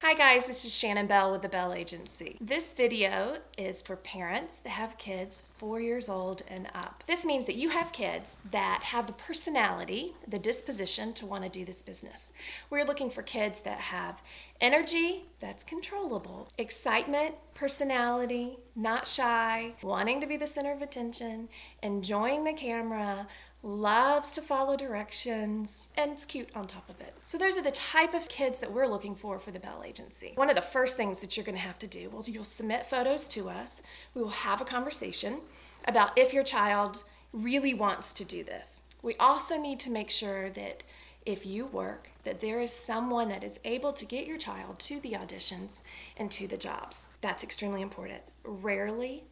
Hi guys, this is Shannon Bell with the Bell Agency. This video is for parents that have kids 4 years old and up. This means that you have kids that have the personality, the disposition to want to do this business. We're looking for kids that have energy that's controllable, excitement, personality, not shy, wanting to be the center of attention, enjoying the camera, loves to follow directions, and it's cute on top of it. So those are the type of kids that we're looking for the Bell Agency. One of the first things that you're going to have to do, you'll submit photos to us. We will have a conversation about if your child really wants to do this. We also need to make sure that if you work, that there is someone that is able to get your child to the auditions and to the jobs. That's extremely important. Rarely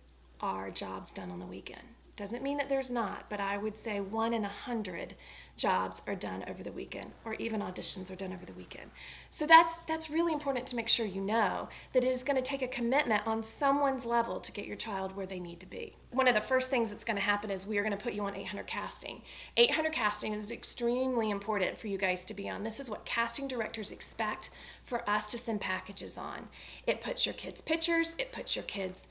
are jobs done on the weekend. Doesn't mean that there's not, but I would say 1 in 100 jobs are done over the weekend, or even auditions are done over the weekend. So that's really important to make sure you know that it is going to take a commitment on someone's level to get your child where they need to be. One of the first things that's going to happen is we are going to put you on 800 casting. 800 casting is extremely important for you guys to be on. This is what casting directors expect for us to send packages on. It puts your kids' pictures, it puts your kids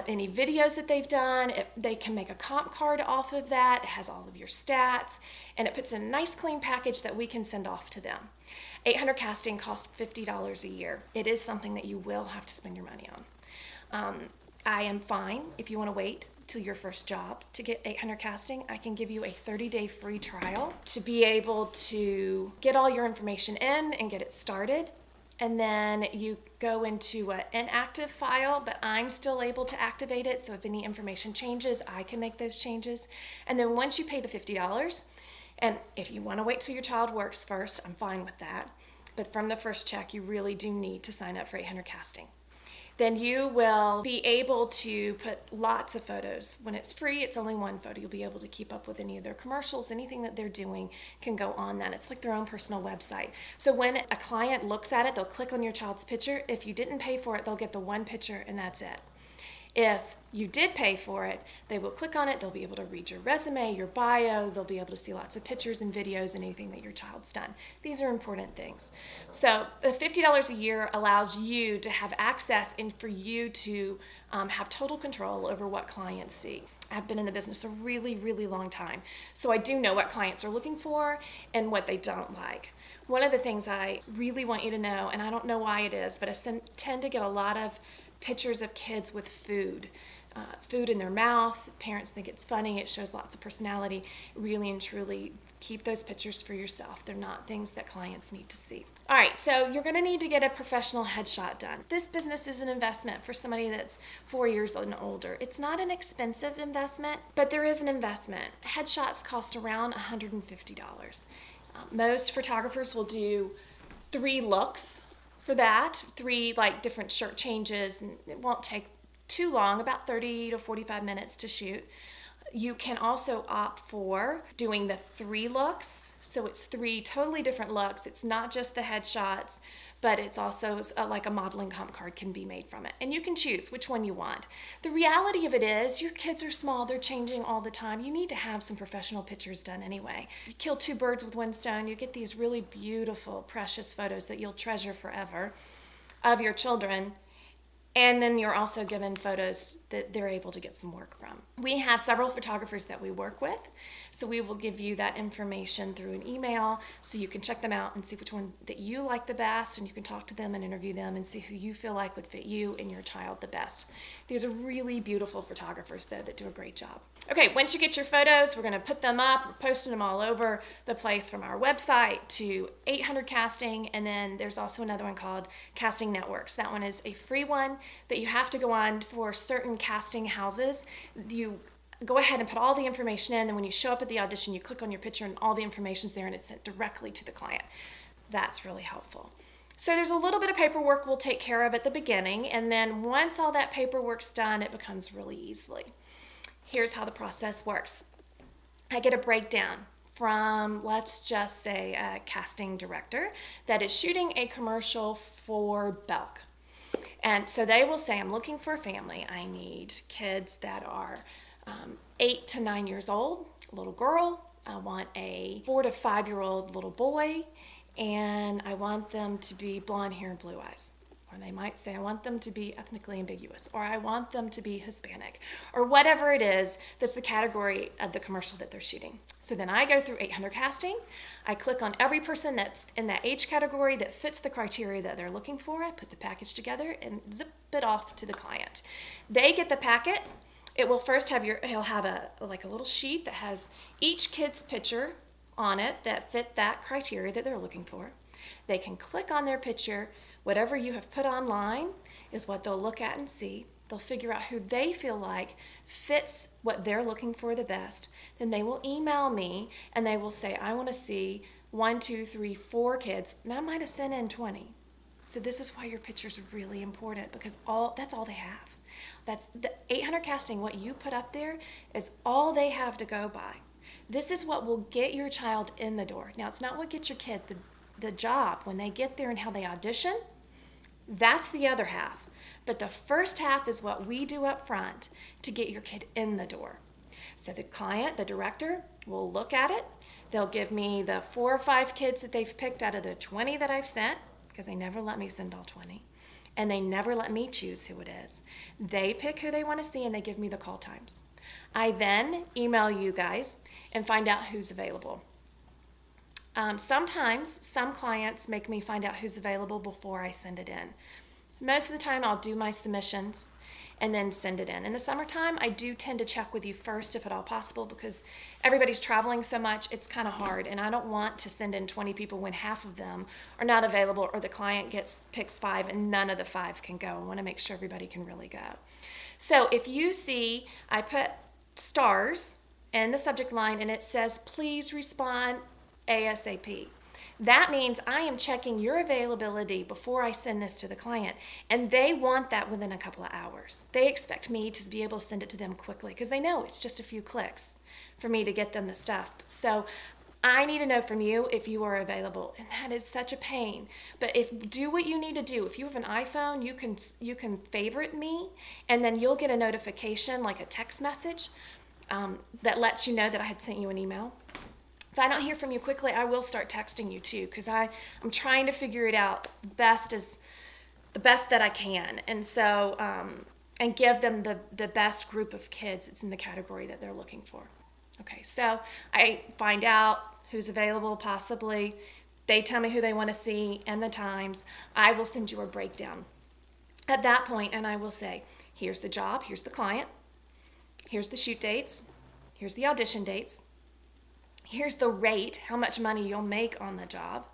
any videos that they've done, they can make a comp card off of that, it has all of your stats, and it puts a nice clean package that we can send off to them. 800 casting costs $50 a year. It is something that you will have to spend your money on. I am fine if you want to wait till your first job to get 800 casting. I can give you a 30-day free trial to be able to get all your information in and get it started. And then you go into an inactive file, but I'm still able to activate it. So if any information changes, I can make those changes. And then once you pay the $50, and if you want to wait till your child works first, I'm fine with that. But from the first check, you really do need to sign up for 800 casting. Then you will be able to put lots of photos. When it's free, it's only one photo. You'll be able to keep up with any of their commercials. Anything that they're doing can go on that. It's like their own personal website. So when a client looks at it, they'll click on your child's picture. If you didn't pay for it, they'll get the one picture and that's it. If you did pay for it, they will click on it, they'll be able to read your resume, your bio, they'll be able to see lots of pictures and videos and anything that your child's done. These are important things. So the $50 a year allows you to have access and for you to have total control over what clients see. I've been in the business a really, really long time, so I do know what clients are looking for and what they don't like. One of the things I really want you to know, and I don't know why it is, but I tend to get a lot of pictures of kids with food in their mouth. Parents think it's funny. It shows lots of personality. Really and truly, keep those pictures for yourself. They're not things that clients need to see. All right, so you're going to need to get a professional headshot done. This business is an investment for somebody that's 4 years and older. It's not an expensive investment, but there is an investment. Headshots cost around $150. Most photographers will do 3 looks for that, 3 different shirt changes, and it won't take too long, about 30 to 45 minutes to shoot. You can also opt for doing the 3 looks, so it's 3 totally different looks. It's not just the headshots, but it's also like a modeling comp card can be made from it. And you can choose which one you want. The reality of it is your kids are small, they're changing all the time. You need to have some professional pictures done anyway. You kill 2 birds with one stone. You get these really beautiful, precious photos that you'll treasure forever of your children. And then you're also given photos that they're able to get some work from. We have several photographers that we work with, so we will give you that information through an email so you can check them out and see which one that you like the best, and you can talk to them and interview them and see who you feel like would fit you and your child the best. These are really beautiful photographers, though, that do a great job. Okay, once you get your photos, we're going to put them up. We're posting them all over the place from our website to 800 Casting, and then there's also another one called Casting Networks. That one is a free one that you have to go on for certain casting houses. You go ahead and put all the information in, and when you show up at the audition, you click on your picture and all the information's there and it's sent directly to the client. That's really helpful. So there's a little bit of paperwork we'll take care of at the beginning, and then once all that paperwork's done, it becomes really easy. Here's how the process works. I get a breakdown from, let's just say, a casting director that is shooting a commercial for Belk. And so they will say, I'm looking for a family. I need kids that are 8 to 9 years old, a little girl. I want a 4 to 5 year old little boy, and I want them to be blonde hair and blue eyes. Or they might say, I want them to be ethnically ambiguous, or I want them to be Hispanic, or whatever it is that's the category of the commercial that they're shooting. So then I go through 800 casting. I click on every person that's in that age category that fits the criteria that they're looking for. I put the package together and zip it off to the client. They get the packet. It will first have he'll have a little sheet that has each kid's picture on it that fit that criteria that they're looking for. They can click on their picture. Whatever you have put online is what they'll look at and see. They'll figure out who they feel like fits what they're looking for the best. Then they will email me and they will say, I want to see 1, 2, 3, 4 kids. And I might have sent in 20. So this is why your pictures are really important, because that's all they have. That's the 800 casting. What you put up there is all they have to go by. This is what will get your child in the door. Now, it's not what gets your kid the job when they get there and how they audition. That's the other half. But the first half is what we do up front to get your kid in the door. So the client, the director, will look at it. They'll give me the 4 or 5 kids that they've picked out of the 20 that I've sent, because they never let me send all 20. And they never let me choose who it is. They pick who they want to see and they give me the call times. I then email you guys and find out who's available. Sometimes some clients make me find out who's available before I send it in. Most of the time I'll do my submissions and then send it in. In the summertime, I do tend to check with you first if at all possible, because everybody's traveling so much, it's kind of hard, and I don't want to send in 20 people when half of them are not available, or the client picks 5 and none of the 5 can go. I want to make sure everybody can really go. So if you see I put stars in the subject line and it says, please respond ASAP. That means I am checking your availability before I send this to the client, and they want that within a couple of hours. They expect me to be able to send it to them quickly because they know it's just a few clicks for me to get them the stuff. So I need to know from you if you are available, and that is such a pain. But do what you need to do. If you have an iPhone, you can favorite me, and then you'll get a notification, like a text message, that lets you know that I had sent you an email. If I don't hear from you quickly, I will start texting you too, because I'm trying to figure it out the best that I can, and so and give them the best group of kids that's in the category that they're looking for. Okay, so I find out who's available, possibly. They tell me who they want to see and the times. I will send you a breakdown at that point, and I will say, here's the job, here's the client, here's the shoot dates, here's the audition dates, here's the rate, how much money you'll make on the job.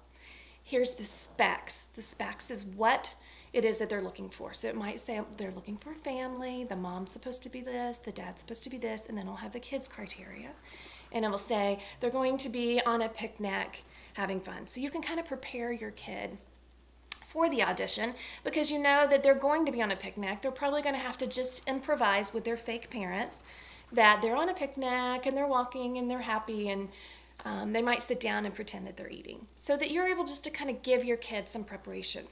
Here's the specs. The specs is what it is that they're looking for. So it might say they're looking for a family, the mom's supposed to be this, the dad's supposed to be this, and then I'll have the kids' criteria. And it will say they're going to be on a picnic having fun. So you can kind of prepare your kid for the audition, because you know that they're going to be on a picnic. They're probably going to have to just improvise with their fake parents that they're on a picnic and they're walking and they're happy, and they might sit down and pretend that they're eating, so that you're able just to kind of give your kids some preparation.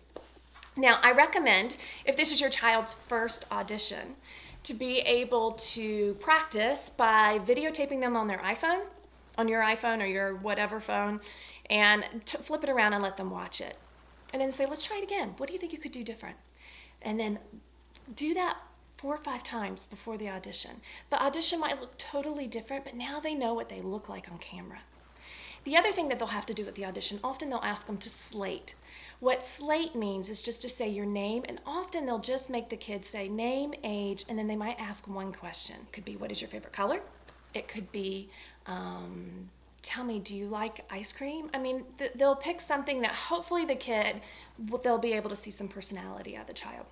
Now, I recommend, if this is your child's first audition, to be able to practice by videotaping them on their iPhone, on your iPhone or your whatever phone, and flip it around and let them watch it. And then say, let's try it again. What do you think you could do different? And then do that 4 or 5 times before the audition. The audition might look totally different, but now they know what they look like on camera. The other thing that they'll have to do at the audition, often they'll ask them to slate. What slate means is just to say your name, and often they'll just make the kids say name, age, and then they might ask one question. It could be, what is your favorite color? It could be, tell me, do you like ice cream? I mean, they'll pick something that hopefully the kid, they'll be able to see some personality out of the child.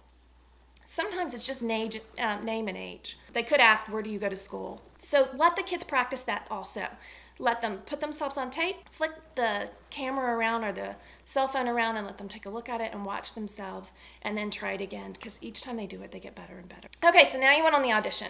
Sometimes it's just name and age. They could ask, where do you go to school? So let the kids practice that also. Let them put themselves on tape, flick the camera around or the cell phone around, and let them take a look at it and watch themselves, and then try it again, because each time they do it, they get better and better. Okay, so now you went on the audition.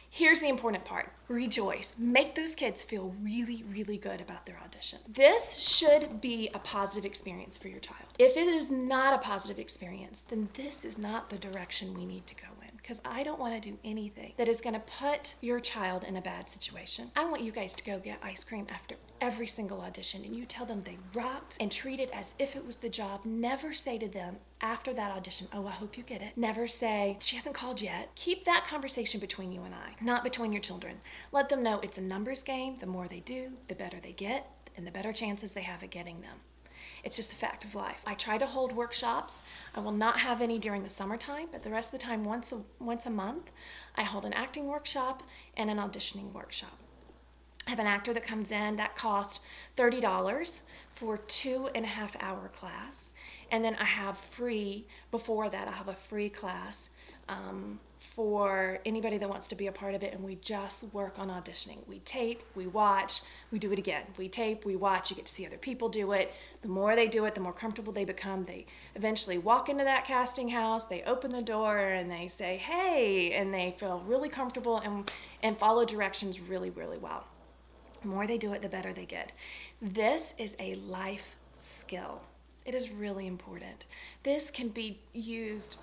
Here's the important part. Rejoice. Make those kids feel really, really good about their audition. This should be a positive experience for your child. If it is not a positive experience, then this is not the direction we need to go in. because I don't want to do anything that is going to put your child in a bad situation. I want you guys to go get ice cream after every single audition, and you tell them they rocked and treat it as if it was the job. Never say to them after that audition, oh, I hope you get it. Never say, she hasn't called yet. Keep that conversation between you and I, not between your children. Let them know it's a numbers game. The more they do, the better they get, and the better chances they have at getting them. It's just a fact of life. I try to hold workshops. I will not have any during the summertime, but the rest of the time, once a month, I hold an acting workshop and an auditioning workshop. I have an actor that comes in that costs $30 for 2.5-hour class. And then I have free, before that, I have a free class for anybody that wants to be a part of it, and we just work on auditioning. We tape, we watch, we do it again. We tape, we watch, you get to see other people do it. The more they do it, the more comfortable they become. They eventually walk into that casting house, they open the door, and they say, hey, and they feel really comfortable and follow directions really, really well. The more they do it, the better they get. This is a life skill. It is really important. This can be used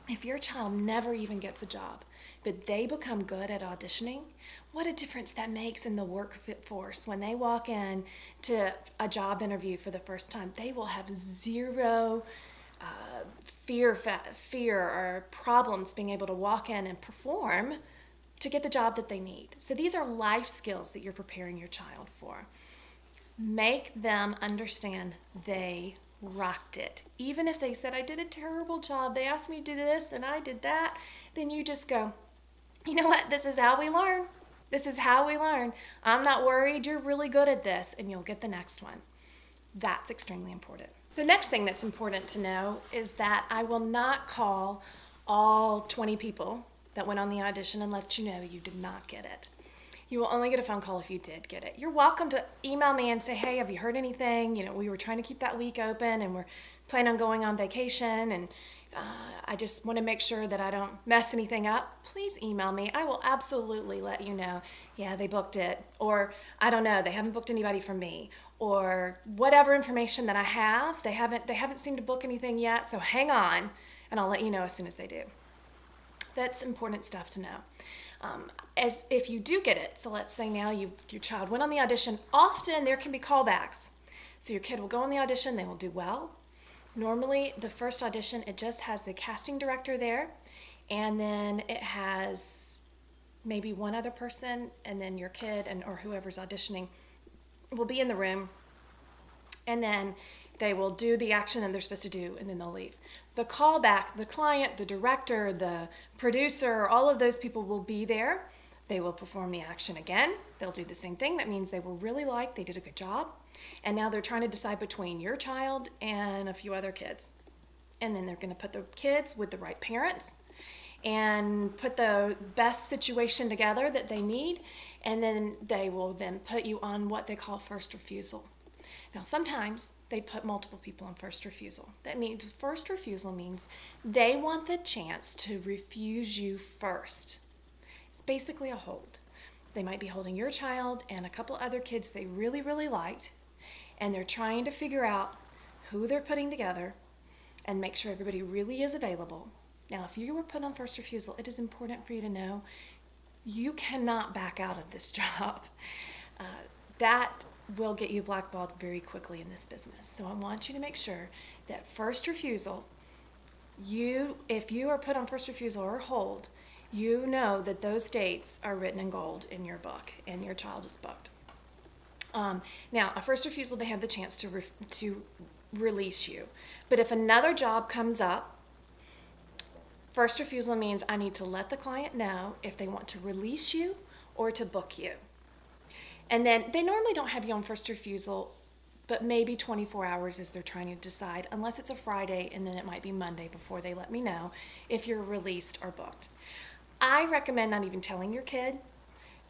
if your child never even gets a job, but they become good at auditioning. What a difference that makes in the workforce. When they walk in to a job interview for the first time, they will have zero fear or problems being able to walk in and perform to get the job that they need. So these are life skills that you're preparing your child for. Make them understand they rocked it. Even if they said, I did a terrible job, they asked me to do this and I did that, then you just go, you know what, this is how we learn. This is how we learn. I'm not worried, you're really good at this, and you'll get the next one. That's extremely important. The next thing that's important to know is that I will not call all 20 people that went on the audition and let you know you did not get it. You will only get a phone call if you did get it. You're welcome to email me and say, hey, have you heard anything? You know, we were trying to keep that week open and we're planning on going on vacation, and I just want to make sure that I don't mess anything up. Please email me. I will absolutely let you know, yeah, they booked it, or I don't know, they haven't booked anybody from me, or whatever information that I have. They haven't seemed to book anything yet, so hang on, and I'll let you know as soon as they do. That's important stuff to know. As if you do get it, so let's say now your child went on the audition, often there can be callbacks. So your kid will go on the audition, they will do well. Normally, the first audition, it just has the casting director there, and then it has maybe one other person, and then your kid or whoever's auditioning will be in the room, and then they will do the action that they're supposed to do, and then they'll leave. The callback, the client, the director, the producer, all of those people will be there. They will perform the action again. They'll do the same thing. That means they were really liked, they did a good job. And now they're trying to decide between your child and a few other kids. And then they're going to put the kids with the right parents and put the best situation together that they need. And then they will then put you on what they call first refusal. Now, sometimes they put multiple people on first refusal. That means first refusal means they want the chance to refuse you first. It's basically a hold. They might be holding your child and a couple other kids they really, really liked, and they're trying to figure out who they're putting together and make sure everybody really is available. Now, if you were put on first refusal, it is important for you to know you cannot back out of this job. That will get you blackballed very quickly in this business. So I want you to make sure that first refusal, if you are put on first refusal or hold, you know that those dates are written in gold in your book and your child is booked. Now, a first refusal, they have the chance to release you. But if another job comes up, first refusal means I need to let the client know if they want to release you or to book you. And then they normally don't have you on first refusal, but maybe 24 hours as they're trying to decide, unless it's a Friday, and then it might be Monday before they let me know if you're released or booked. I recommend not even telling your kid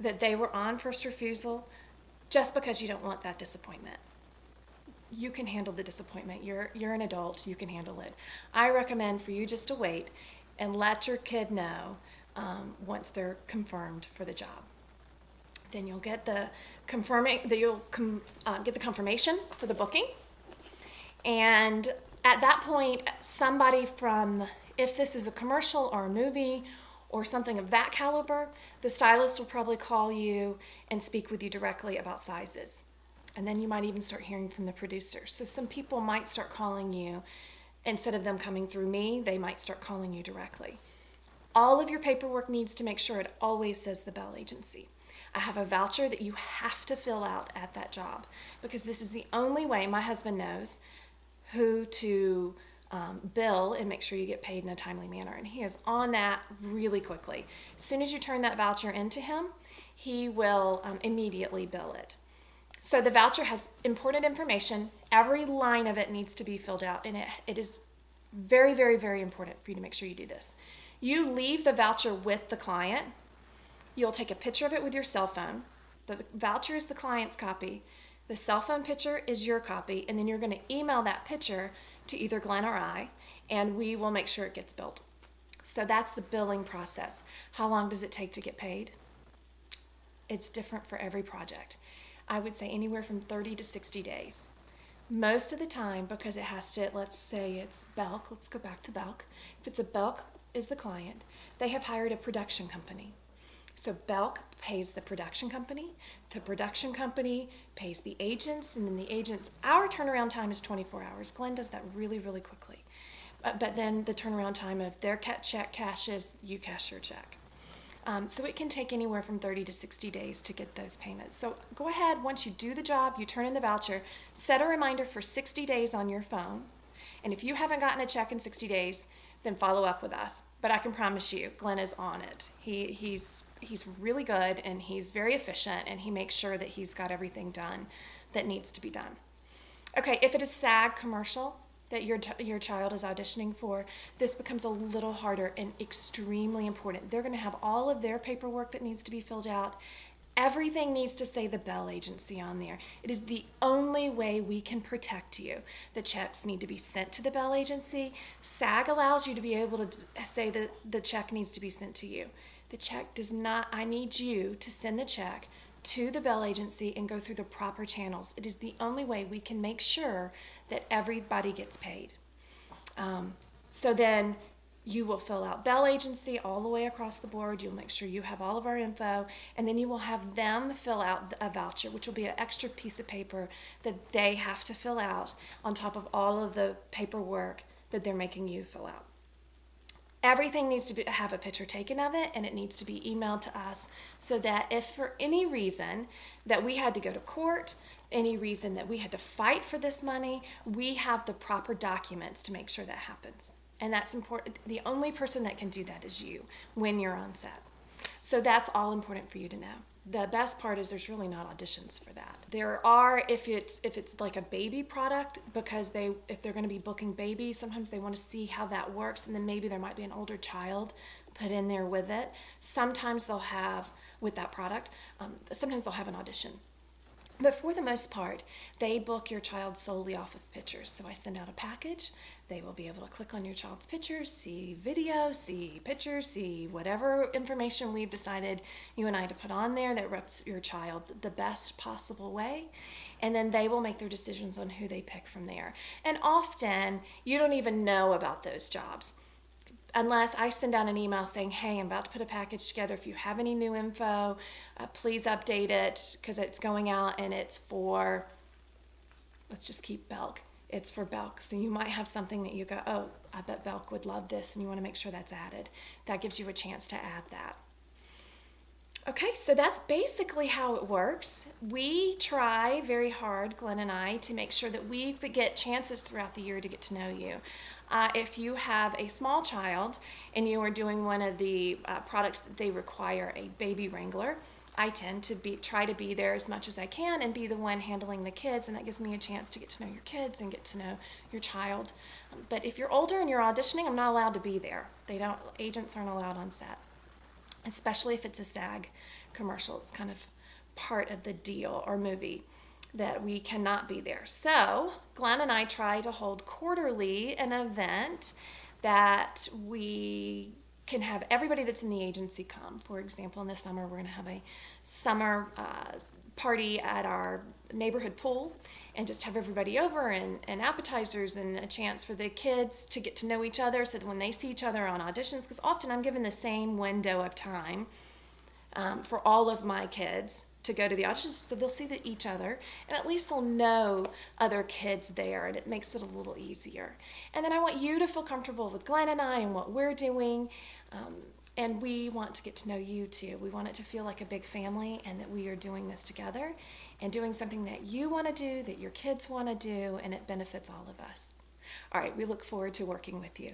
that they were on first refusal just because you don't want that disappointment. You can handle the disappointment. You're an adult. You can handle it. I recommend for you just to wait and let your kid know once they're confirmed for the job. Then you'll get the confirmation for the booking, and At that point, somebody from, if this is a commercial or a movie or something of that caliber, the stylist will probably call you and speak with you directly about sizes. And then you might even start hearing from the producer. So some people might start calling you. Instead of them coming through me, they might start calling you directly. All of your paperwork needs to make sure it always says the Bell Agency. I have a voucher that you have to fill out at that job, because this is the only way my husband knows who to bill and make sure you get paid in a timely manner. And he is on that really quickly. As soon as you turn that voucher into him, he will immediately bill it. So the voucher has important information. Every line of it needs to be filled out, and it is very, very, very important for you to make sure you do this. You leave the voucher with the client. You'll take a picture of it with your cell phone. The voucher is the client's copy. The cell phone picture is your copy, and then you're going to email that picture to either Glenn or I, and we will make sure it gets billed. So that's the billing process. How long does it take to get paid? It's different for every project. I would say anywhere from 30 to 60 days. Most of the time, because it has to, let's say it's Belk, let's go back to Belk. If it's a Belk is the client, they have hired a production company. So Belk pays the production company pays the agents, and then the agents, our turnaround time is 24 hours. Glenn does that really, really quickly. But then the turnaround time of their check cashes, you cash your check. So it can take anywhere from 30 to 60 days to get those payments. So go ahead, once you do the job, you turn in the voucher, set a reminder for 60 days on your phone. And if you haven't gotten a check in 60 days, then follow up with us. But I can promise you, Glenn is on it. He's really good, and he's very efficient, and he makes sure that he's got everything done that needs to be done. Okay, if it is SAG commercial that your child is auditioning for, this becomes a little harder and extremely important. They're going to have all of their paperwork that needs to be filled out. Everything needs to say the Bell Agency on there. It is the only way we can protect you. The checks need to be sent to the Bell Agency. SAG allows you to be able to say that the check needs to be sent to you. The check does not. I need you to send the check to the Bell Agency and go through the proper channels. It is the only way we can make sure that everybody gets paid. So then you will fill out Bell Agency all the way across the board. You'll make sure you have all of our info, and then you will have them fill out a voucher, which will be an extra piece of paper that they have to fill out on top of all of the paperwork that they're making you fill out. Everything needs to have a picture taken of it, and it needs to be emailed to us, so that if for any reason that we had to go to court, any reason that we had to fight for this money, we have the proper documents to make sure that happens. And that's important. The only person that can do that is you when you're on set. So that's all important for you to know. The best part is there's really not auditions for that. There are, if it's like a baby product, because if they're going to be booking babies, sometimes they want to see how that works, and then maybe there might be an older child put in there with it. Sometimes they'll have, with that product, sometimes they'll have an audition. But for the most part, they book your child solely off of pictures. So I send out a package. They will be able to click on your child's pictures, see video, see pictures, see whatever information we've decided you and I to put on there that reps your child the best possible way. And then they will make their decisions on who they pick from there. And often, you don't even know about those jobs unless I send out an email saying, hey, I'm about to put a package together. If you have any new info, please update it, because it's going out and it's for, let's just keep Belk. It's for Belk. So you might have something that you go, oh, I bet Belk would love this, and you want to make sure that's added. That gives you a chance to add that. Okay, so that's basically how it works. We try very hard, Glenn and I, to make sure that we get chances throughout the year to get to know you. If you have a small child and you are doing one of the products that they require, a baby wrangler, I tend to try to be there as much as I can and be the one handling the kids, and that gives me a chance to get to know your kids and get to know your child. But if you're older and you're auditioning, I'm not allowed to be there. Agents aren't allowed on set, especially if it's a SAG commercial. It's kind of part of the deal or movie that we cannot be there. So Glenn and I try to hold quarterly an event that we can have everybody that's in the agency come. For example, in the summer, we're going to have a summer party at our neighborhood pool, and just have everybody over and appetizers and a chance for the kids to get to know each other so that when they see each other on auditions, because often I'm given the same window of time for all of my kids to go to the auditions, so they'll see each other, and at least they'll know other kids there, and it makes it a little easier. And then I want you to feel comfortable with Glenn and I and what we're doing, and we want to get to know you too. We want it to feel like a big family, and that we are doing this together and doing something that you want to do, that your kids want to do, and it benefits all of us. All right, we look forward to working with you.